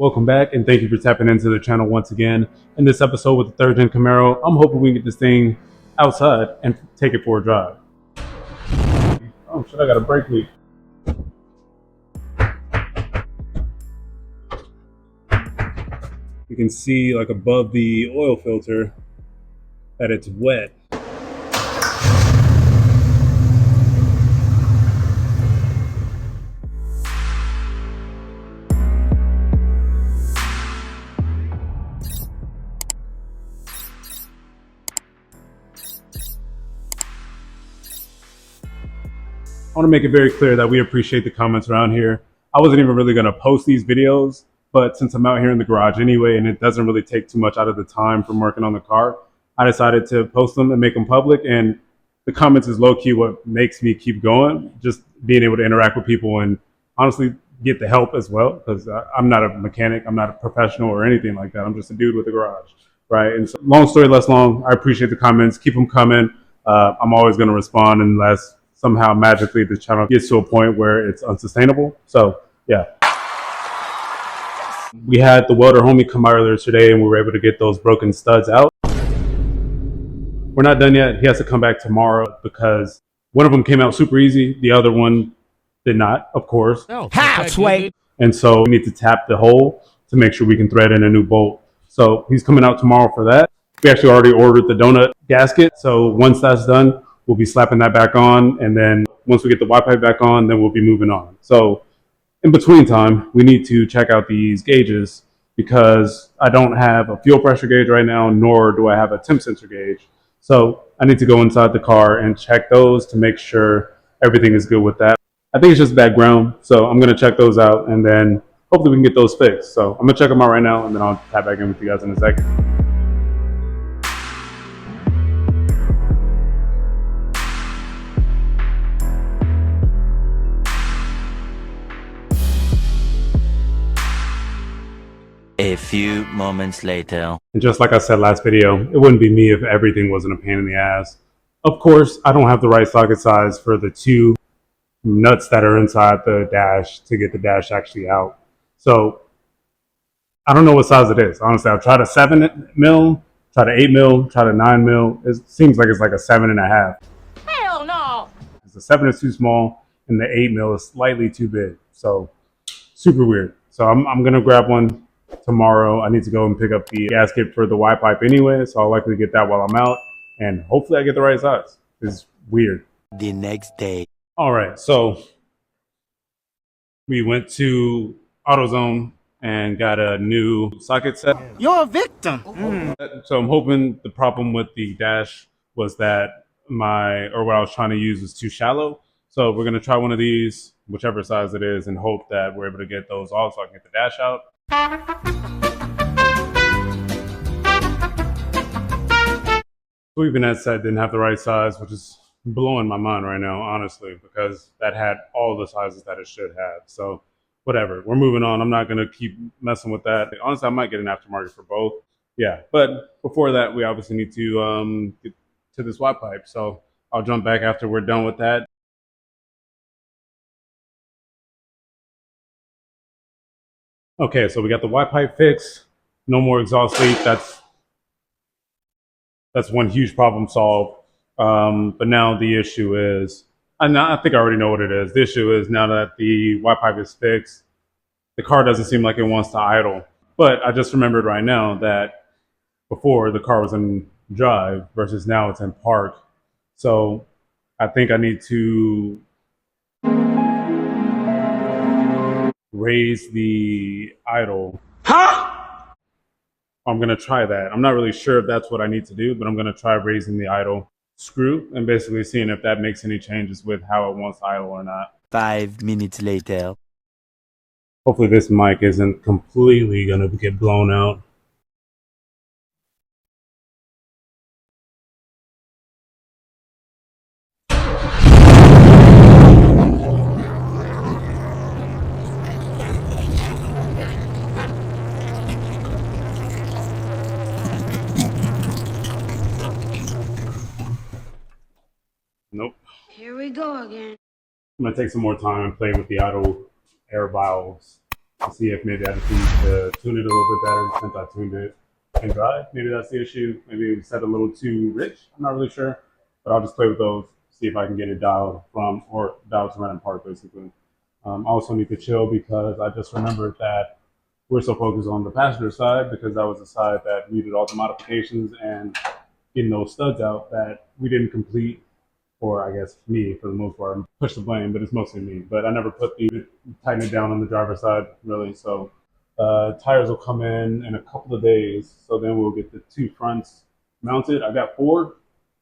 Welcome back, and thank you for tapping into the channel once again. In this episode with the third Gen Camaro, I'm hoping we can get this thing outside and take it for a drive. Oh shit, I got a brake leak. You can see like above the oil filter that it's wet. I want to make it very clear that we appreciate the comments around here. I wasn't even really going to post these videos, but since I'm out here in the garage anyway, and it doesn't really take too much out of the time from working on the car, I decided to post them and make them public. And the comments is low-key what makes me keep going, just being able to interact with people and honestly get the help as well, because I'm not a mechanic, I'm not a professional or anything like that. I'm just a dude with a garage, right? And so, long story less long, I appreciate the comments. Keep them coming. I'm always going to respond unless somehow magically the channel gets to a point where it's unsustainable. So yeah. We had the welder homie come out earlier today and we were able to get those broken studs out. We're not done yet. He has to come back tomorrow because one of them came out super easy. The other one did not, of course. Halfway. And so we need to tap the hole to make sure we can thread in a new bolt. So he's coming out tomorrow for that. We actually already ordered the donut gasket. So once that's done, we'll be slapping that back on, and then once we get the Y-pipe back on, then we'll be moving on. So in between time, we need to check out these gauges because I don't have a fuel pressure gauge right now, nor do I have a temp sensor gauge. So I need to go inside the car and check those to make sure everything is good with that. I think it's just background, so I'm going to check those out, and then hopefully we can get those fixed. So I'm going to check them out right now, and then I'll tap back in with you guys in a second. A few moments later. And just like I said last video, it wouldn't be me if everything wasn't a pain in the ass. Of course, I don't have the right socket size for the two nuts that are inside the dash to get the dash actually out. So I don't know what size it is. Honestly, I've tried a 7 mil, tried an 8 mil, tried a 9 mil. It seems like it's like a 7.5. Hell no! The 7 is too small and the 8 mil is slightly too big. So super weird. So I'm going to grab one tomorrow. I need to go and pick up the gasket for the Y-pipe anyway, so I'll likely get that while I'm out, and hopefully I get the right size. It's weird. The next day. All right, so we went to AutoZone and got a new socket set. You're a victim. So I'm hoping the problem with the dash was that what I was trying to use was too shallow. So we're gonna try one of these, whichever size it is, and hope that we're able to get those off so I can get the dash out. So even that set didn't have the right size, which is blowing my mind right now, honestly, because that had all the sizes that it should have. So whatever, we're moving on. I'm not going to keep messing with that. Honestly, I might get an aftermarket for both. Yeah, but before that, we obviously need to get to this Y-pipe. So I'll jump back after we're done with that. Okay, so we got the Y-pipe fixed. No more exhaust leak. That's one huge problem solved. But now the issue is, I think I already know what it is. The issue is now that the Y-pipe is fixed, the car doesn't seem like it wants to idle. But I just remembered right now that before the car was in drive versus now it's in park. So I think I need to raise the idle. Huh? I'm going to try that. I'm not really sure if that's what I need to do, but I'm going to try raising the idle screw and basically seeing if that makes any changes with how it wants to idle or not. 5 minutes later. Hopefully this mic isn't completely going to get blown out. Nope. Here we go again. I'm going to take some more time and play with the idle air valves to see if maybe I just need to tune it a little bit better since I tuned it in dry. Maybe that's the issue. Maybe it set a little too rich. I'm not really sure, but I'll just play with those, see if I can get it dialed from or dialed to random part basically. I also need to chill because I just remembered that we're so focused on the passenger side because that was the side that needed all the modifications and getting those studs out that we didn't complete, or I guess me for the most part. Push the blame, but it's mostly me. But I never tighten it down on the driver's side really. So tires will come in a couple of days. So then we'll get the two fronts mounted. I got four,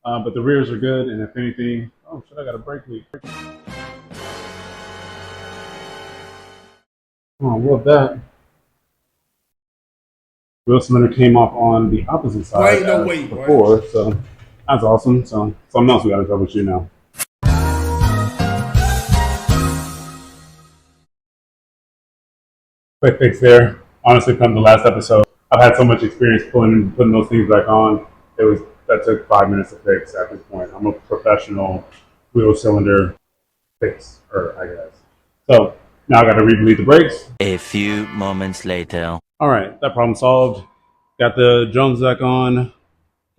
but the rears are good. And if anything, oh shit, I got a brake leak. Oh, I love that. Wheel cylinder came off on the opposite side before, so that's awesome. So something else we got to troubleshoot now. Quick fix there. Honestly, from the last episode, I've had so much experience putting those things back on. That took 5 minutes to fix at this point. I'm a professional wheel cylinder fixer, I guess. So now I got to re-bleed the brakes. A few moments later. All right, that problem solved. Got the drums back on.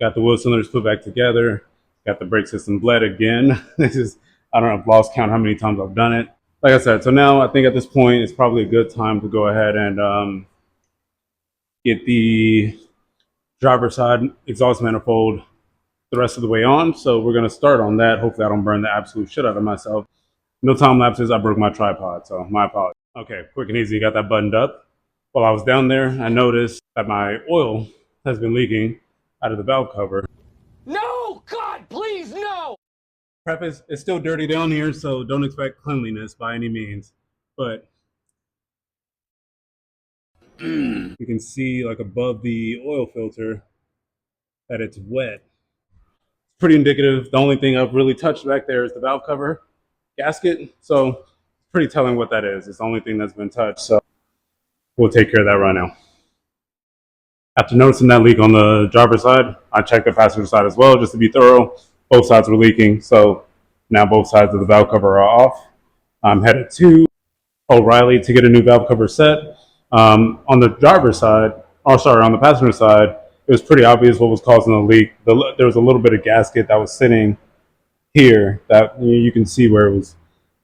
Got the wheel cylinders put back together. Got the brake system bled again. I don't know, I've lost count how many times I've done it. Like I said, so now I think at this point it's probably a good time to go ahead and get the driver's side exhaust manifold the rest of the way on. So we're gonna start on that. Hopefully I don't burn the absolute shit out of myself. No time lapses, I broke my tripod, so my apologies. Okay, quick and easy, got that buttoned up. While I was down there, I noticed that my oil has been leaking out of the valve cover. No! God, please, no! Preface, it's still dirty down here, so don't expect cleanliness by any means. But you can see like above the oil filter that it's wet. It's pretty indicative. The only thing I've really touched back there is the valve cover gasket. So it's pretty telling what that is. It's the only thing that's been touched. So we'll take care of that right now. After noticing that leak on the driver's side, I checked the passenger side as well, just to be thorough. Both sides were leaking, so now both sides of the valve cover are off. I'm headed to O'Reilly to get a new valve cover set. On the driver's side, on the passenger side, it was pretty obvious what was causing the leak. There was a little bit of gasket that was sitting here that you can see where it was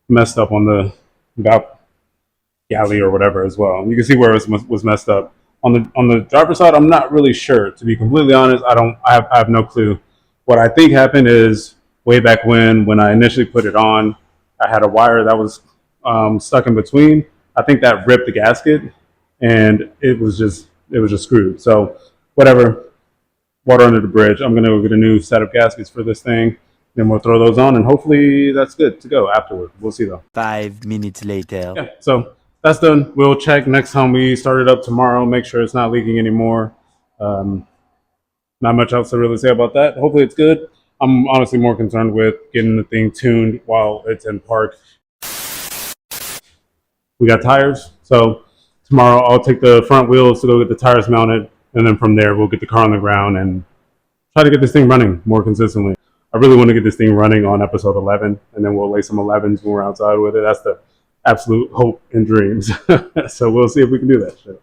messed up on the valve galley or whatever as well. You can see where it was messed up. On the driver's side, I'm not really sure. To be completely honest, I have no clue. What I think happened is way back when I initially put it on, I had a wire that was stuck in between. I think that ripped the gasket, and it was just screwed. So whatever, water under the bridge. I'm gonna go get a new set of gaskets for this thing. Then we'll throw those on, and hopefully that's good to go afterward. We'll see though. 5 minutes later. Yeah, so that's done. We'll check next time we start it up tomorrow, make sure it's not leaking anymore. Not much else to really say about that. Hopefully it's good. I'm honestly more concerned with getting the thing tuned while it's in park. We got tires, so tomorrow I'll take the front wheels to go get the tires mounted, and then from there we'll get the car on the ground and try to get this thing running more consistently. I really want to get this thing running on episode 11, and then we'll lay some 11s when we're outside with it. That's the absolute hope and dreams. So we'll see if we can do that shit.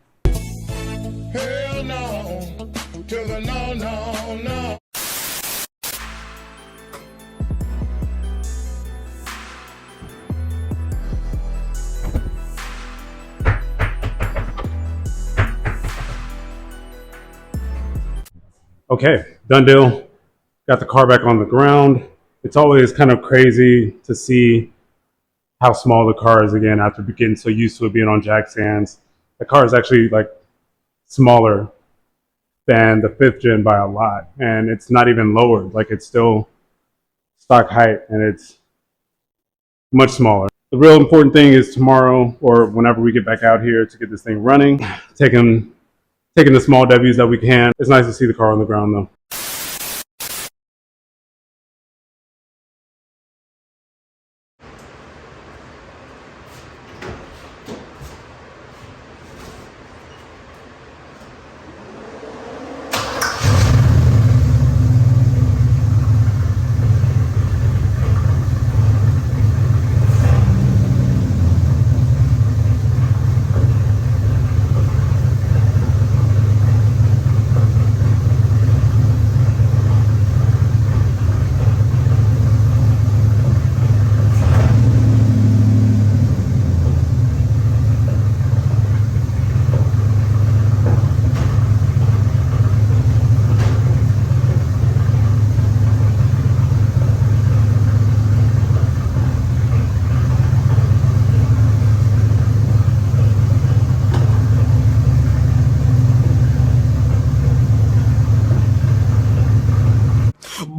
Hell no, to the no, no, no. Okay, done deal. Got the car back on the ground. It's always kind of crazy to see how small the car is again after getting so used to it being on jack stands. The car is actually like smaller than the 5th gen by a lot, and it's not even lowered. Like it's still stock height, and it's much smaller. The real important thing is tomorrow or whenever we get back out here to get this thing running, taking the small W's that we can. It's nice to see the car on the ground though.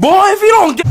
Boy, if you don't get...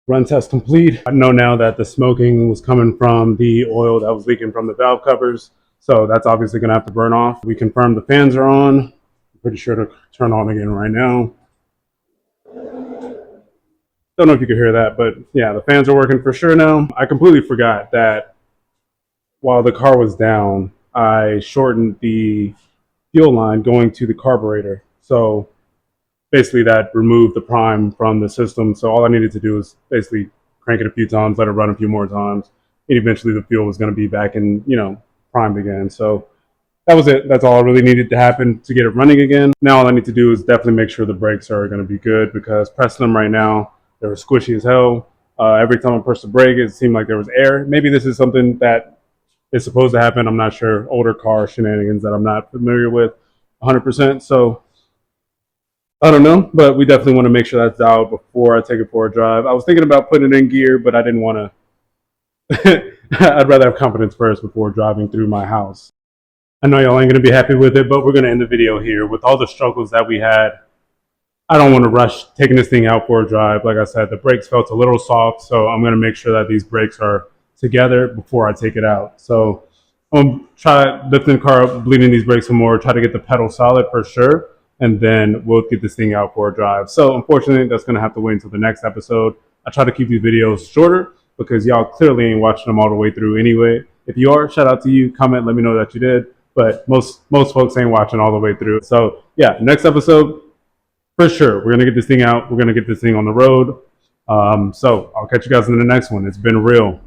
Run test complete. I know now that the smoking was coming from the oil that was leaking from the valve covers. So that's obviously gonna have to burn off. We confirmed the fans are on. I'm pretty sure to turn on again right now. Don't know if you could hear that, but yeah, the fans are working for sure now. I completely forgot that while the car was down, I shortened the fuel line going to the carburetor. So basically that removed the prime from the system. So all I needed to do was basically crank it a few times, let it run a few more times, and eventually the fuel was going to be back in, primed again. So that was it. That's all I really needed to happen to get it running again. Now all I need to do is definitely make sure the brakes are going to be good, because pressing them right now, they were squishy as hell. Every time I pushed the brake, it seemed like there was air. Maybe this is something that is supposed to happen. I'm not sure. Older car shenanigans that I'm not familiar with 100%. So I don't know, but we definitely want to make sure that's dialed before I take it for a drive. I was thinking about putting it in gear, but I didn't want to. I'd rather have confidence first before driving through my house. I know y'all ain't going to be happy with it, but we're going to end the video here. With all the struggles that we had, I don't want to rush taking this thing out for a drive. Like I said, the brakes felt a little soft, so I'm going to make sure that these brakes are together before I take it out. So I'm going to try lifting the car up, bleeding these brakes some more, try to get the pedal solid for sure, and then we'll get this thing out for a drive. So unfortunately, that's going to have to wait until the next episode. I try to keep these videos shorter because y'all clearly ain't watching them all the way through anyway. If you are, shout out to you. Comment, let me know that you did. But most folks ain't watching all the way through. So yeah, next episode, for sure, we're going to get this thing out. We're going to get this thing on the road. So I'll catch you guys in the next one. It's been real.